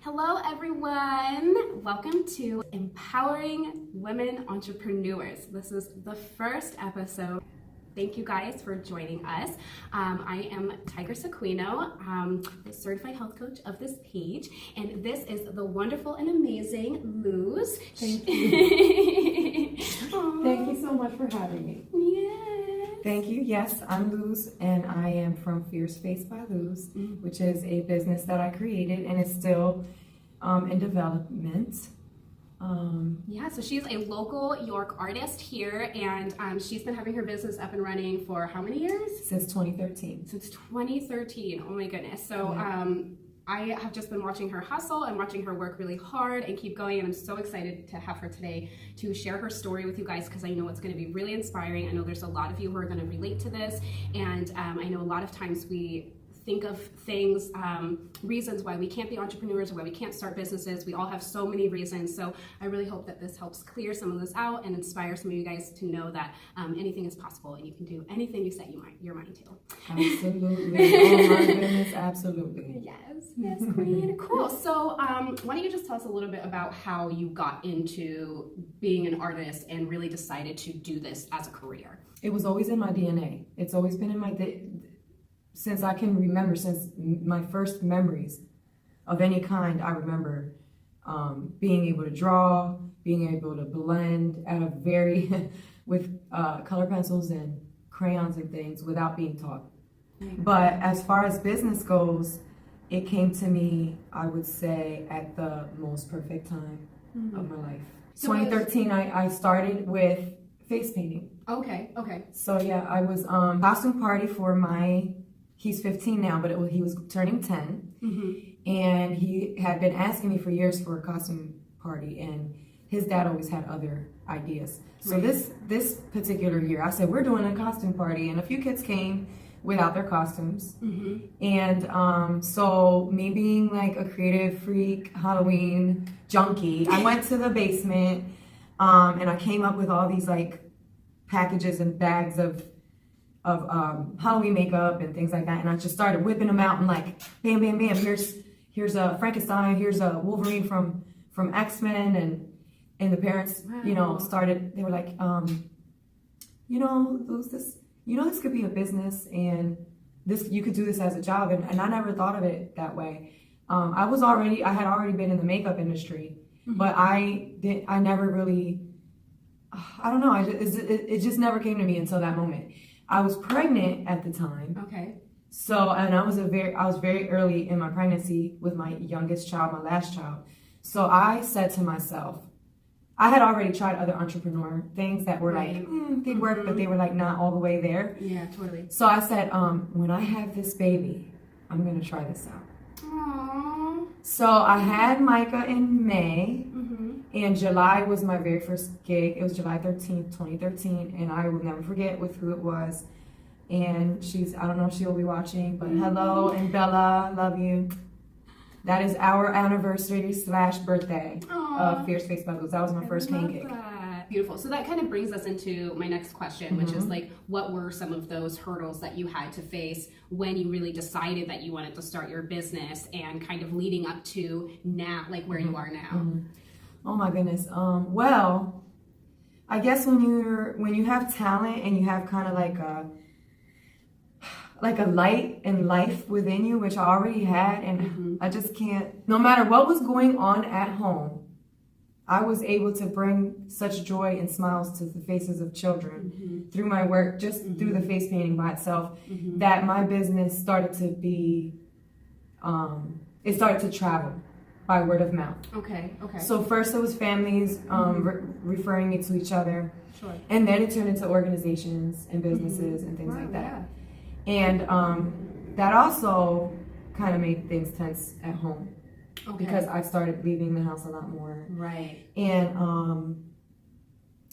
Hello everyone! Welcome to Empowering Women Entrepreneurs. This is the first episode. Thank you guys for joining us. I am Tiger Sequino, the certified health coach of this page, and this is the wonderful and amazing Luz. Thank you. Thank you so much for having me. Yes. Thank you. Yes, I'm Luz, and I am from Fierce Face by Luz, which is a business that I created, and it's still in development. Yeah, so she's a local York artist here, and she's been having her business up and running for how many years? Since 2013. Since 2013. Oh my goodness. So Yeah. I have just been watching her hustle and watching her work really hard and keep going, and I'm so excited to have her today to share her story with you guys because I know it's going to be really inspiring. I know there's a lot of you who are going to relate to this, and I know a lot of times we think of things, reasons why we can't be entrepreneurs or why we can't start businesses. We all have so many reasons. So I really hope that this helps clear some of this out and inspire some of you guys to know that anything is possible and you can do anything you set your mind to. Absolutely. Oh my goodness, absolutely. Yes, queen. Cool. So why don't you just tell us a little bit about how you got into being an artist and really decided to do this as a career? It was always in my DNA. It's always been in my since I can remember, since my first memories of any kind. I remember being able to draw, being able to blend at a very with color pencils and crayons and things without being taught. But as far as business goes, it came to me, I would say, at the most perfect time of my life. So 2013, I started with face painting. Okay. So yeah, I was costume party for he's 15 now, but he was turning 10. And he had been asking me for years for a costume party, and his dad always had other ideas. So this particular year, I said, we're doing a costume party, and a few kids came without their costumes. And so me being like a creative freak, Halloween junkie, I went to the basement and I came up with all these like packages and bags of Halloween makeup and things like that, and I just started whipping them out and like bam, bam, bam. Here's a Frankenstein. Here's a Wolverine from X-Men, and the parents, started. They were like, this could be a business, and you could do this as a job, and I never thought of it that way. I had already been in the makeup industry, but I never really, I don't know. It just never came to me until that moment. I was pregnant at the time. Okay. So, and I was very early in my pregnancy with my youngest child, my last child. So I said to myself, I had already tried other entrepreneur things that were like, they'd work, but they were like not all the way there. Yeah, totally. So I said, when I have this baby, I'm going to try this out. Aww. So I had Micah in May, and July was my very first gig. It was July 13th, 2013, and I will never forget with who it was. And I don't know if she'll be watching, but hello, and Bella, love you. That is our anniversary / birthday of Fierce Face by Luz. That was my first paint gig. Beautiful. So that kind of brings us into my next question, which is like, what were some of those hurdles that you had to face when you really decided that you wanted to start your business and kind of leading up to now, like where you are now? Oh my goodness. Well, I guess when you have talent and you have kind of like a light and life within you, which I already had, and I just can't, no matter what was going on at home, I was able to bring such joy and smiles to the faces of children through my work, just through the face painting by itself, that my business started to be, it started to travel by word of mouth. Okay. So first it was families referring me to each other. Sure. And then it turned into organizations and businesses and things like that. Yeah. And that also kind of made things tense at home. Okay. Because I started leaving the house a lot more. Right. And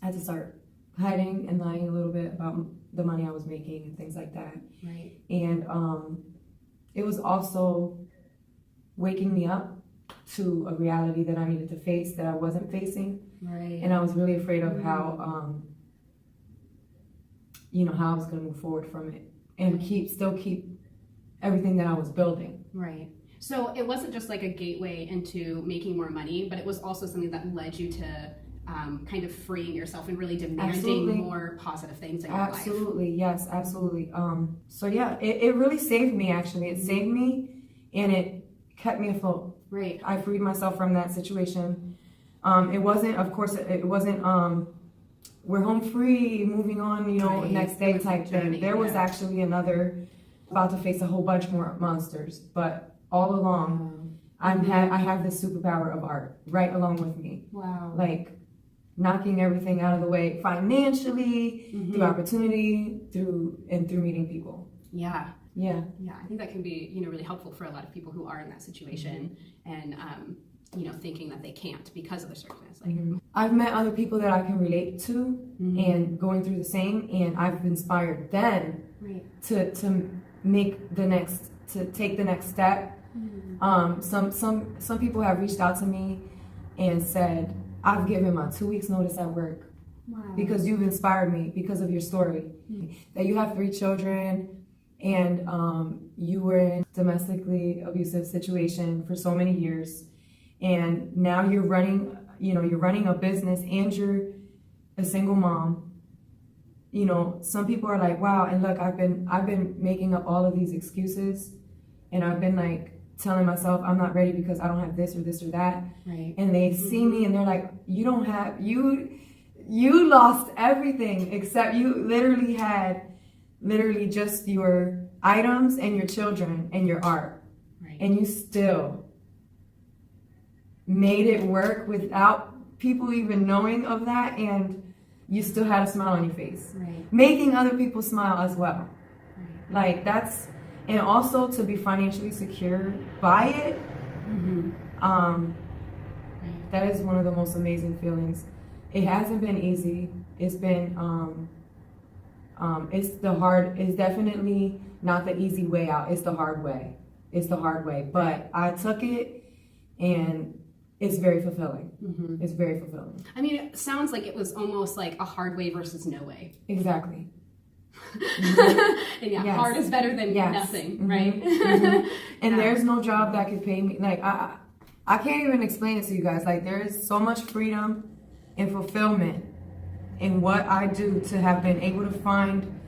I had to start hiding and lying a little bit about the money I was making and things like that. Right. And it was also waking me up to a reality that I needed to face that I wasn't facing. Right. And I was really afraid of how I was going to move forward from it and still keep everything that I was building. Right. So it wasn't just like a gateway into making more money, but it was also something that led you to kind of freeing yourself and really demanding more positive things in your life. Absolutely, yes, absolutely. So yeah, it really saved me, actually. It saved me, and it kept me afloat. Right. I freed myself from that situation. It wasn't, of course, it wasn't, we're home free, moving on, you know, next day type thing. There was actually another, about to face a whole bunch more monsters, but all along, I have this superpower of art right along with me. Wow. Like, knocking everything out of the way financially, through opportunity, through meeting people. Yeah. Yeah. Yeah. I think that can be, you know, really helpful for a lot of people who are in that situation and, you know, thinking that they can't because of the circumstance. Like, I've met other people that I can relate to and going through the same, and I've inspired them to make the next, to take the next step. Some people have reached out to me and said, I've given my 2 weeks notice at work because you've inspired me because of your story. That you have 3 children and you were in a domestically abusive situation for so many years, and now you're running a business and you're a single mom. You know, some people are like, wow, and look, I've been making up all of these excuses, and I've been like telling myself I'm not ready because I don't have this or this or that. Right. And they see me and they're like, you lost everything except you literally had just your items and your children and your art. Right. And you still made it work without people even knowing of that, and you still had a smile on your face. Right. Making other people smile as well. Right. Like that's, and also to be financially secure by it, that is one of the most amazing feelings. It hasn't been easy. It's been, it's definitely not the easy way out. It's the hard way. But I took it, and it's very fulfilling. It's very fulfilling. I mean, it sounds like it was almost like a hard way versus no way. Exactly. And hard is better than nothing, right? And there's no job that could pay me. Like I can't even explain it to you guys. Like there is so much freedom and fulfillment in what I do to have been able to find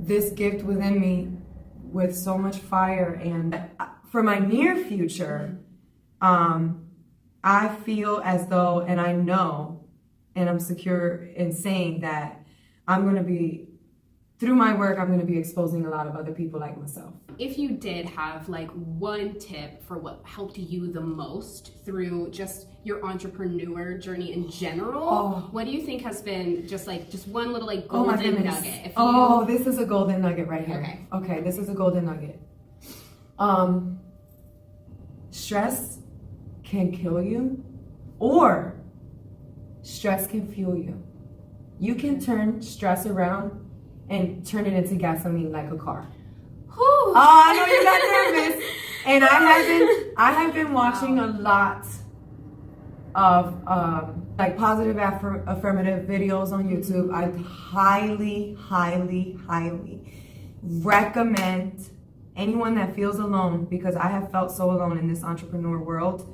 this gift within me with so much fire. And for my near future, I feel as though, and I know, and I'm secure in saying that I'm going to be, through my work, I'm going to be exposing a lot of other people like myself. If you did have like one tip for what helped you the most through just your entrepreneur journey in general, what do you think has been just one little like golden nugget? This is a golden nugget right here. Okay, this is a golden nugget. Stress can kill you, or stress can fuel you. You can turn stress around and turn it into gasoline like a car. Oh, I know you got nervous. And I have been watching a lot of like positive affirmative videos on YouTube. I highly recommend anyone that feels alone, because I have felt so alone in this entrepreneur world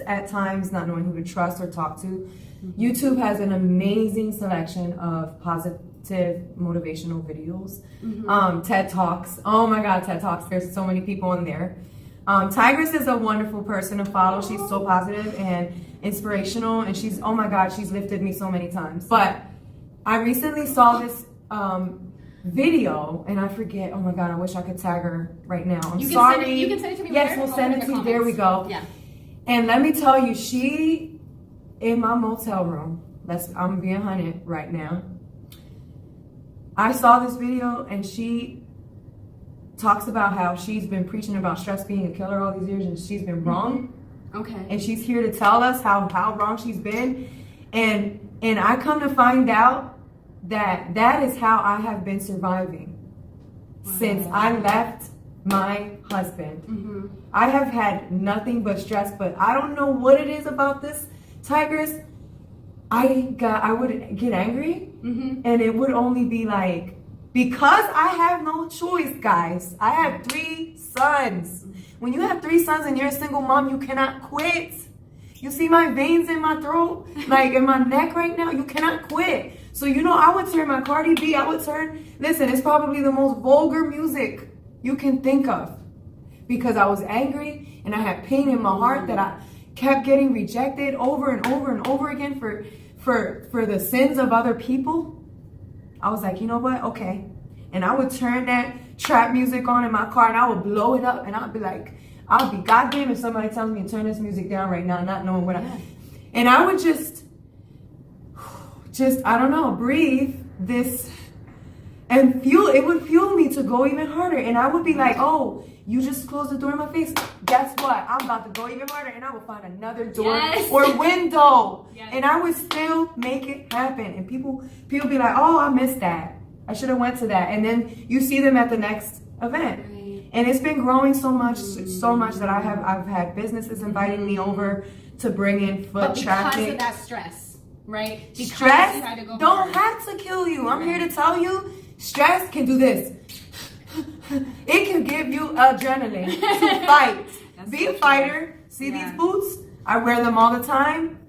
at times, not knowing who to trust or talk to. YouTube has an amazing selection of positive motivational videos. TED Talks. Oh my God, TED Talks. There's so many people in there. Tigress is a wonderful person to follow. She's so positive and inspirational, and she's, oh my God, she's lifted me so many times. But I recently saw this video, and I forget, oh my God, I wish I could tag her right now. I'm sorry. You can send it to me. Yes, we'll send it to you. There we go. Yeah. And let me tell you, she, in my motel room, I'm being hunted right now. I saw this video, and she talks about how she's been preaching about stress being a killer all these years, and she's been wrong. Okay. And she's here to tell us how wrong she's been. And I come to find out that is how I have been surviving since I left my husband. I have had nothing but stress, but I don't know what it is about this, Tigress. I would get angry, and it would only be like because I have no choice, guys. I have 3 sons. When you have 3 sons and you're a single mom, you cannot quit. You see my veins in my throat, like in my neck right now? You cannot quit. So, I would turn my Cardi B, listen, it's probably the most vulgar music you can think of. Because I was angry and I had pain in my heart that I kept getting rejected over and over and over again for the sins of other people. I was like, you know what? Okay. And I would turn that trap music on in my car and I would blow it up and I'd be like, I'll be goddamn if somebody tells me to turn this music down right now, not knowing what and I would just, I don't know, breathe this and it would fuel me to go even harder. And I would be like, oh, you just closed the door in my face. Guess what? I'm about to go even harder and I will find another door or window. And I would still make it happen. And people be like, oh, I missed that. I should have went to that. And then you see them at the next event. And it's been growing so much that I've had businesses inviting me over to bring in foot traffic. Because of that stress, right? Because stress you had to go don't have to kill you. I'm here to tell you, stress can do this. It can give you adrenaline to fight. Be a fighter. See these boots? I wear them all the time.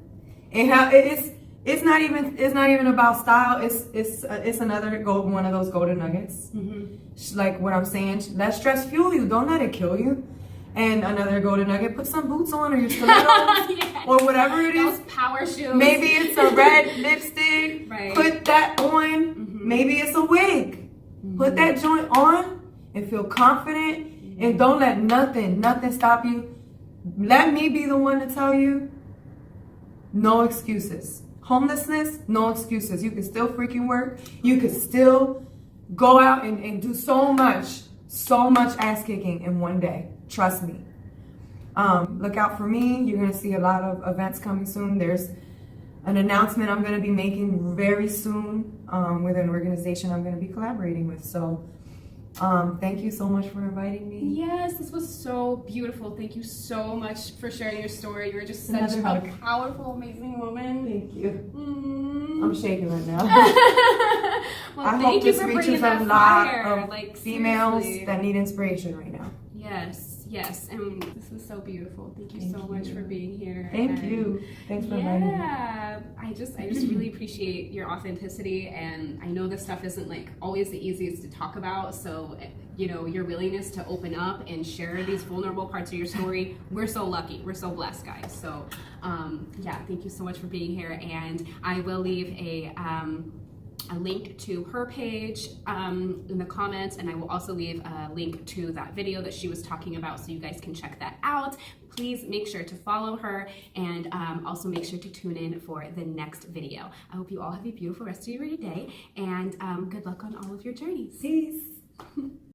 It's not even about style. It's another one of those golden nuggets. Like what I'm saying, let stress fuel you. Don't let it kill you. And another golden nugget, put some boots on or your stilettos or whatever it is. Those power shoes. Maybe it's a red lipstick. Right. Put that on. Maybe it's a wig. Put that joint on and feel confident. And don't let nothing stop you. Let me be the one to tell you, no excuses. Homelessness, no excuses. You can still freaking work. You can still go out and do so much ass kicking in one day. Trust me. Look out for me. You're going to see a lot of events coming soon. There's an announcement I'm going to be making very soon with an organization I'm going to be collaborating with. So thank you so much for inviting me. Yes, this was so beautiful. Thank you so much for sharing your story. You're just such a powerful, amazing woman. Thank you. I'm shaking right now. Well, I hope this reaches a lot of females seriously. that need inspiration right now. Yes, and this was so beautiful. Thank you so much for being here. Thank you. Thanks for inviting me. Yeah, I just really appreciate your authenticity, and I know this stuff isn't like always the easiest to talk about. So, your willingness to open up and share these vulnerable parts of your story, we're so lucky. We're so blessed, guys. So, thank you so much for being here, and I will leave a link to her page in the comments, and I will also leave a link to that video that she was talking about so you guys can check that out. Please make sure to follow her, and also make sure to tune in for the next video. I hope you all have a beautiful rest of your day, and good luck on all of your journeys. Peace.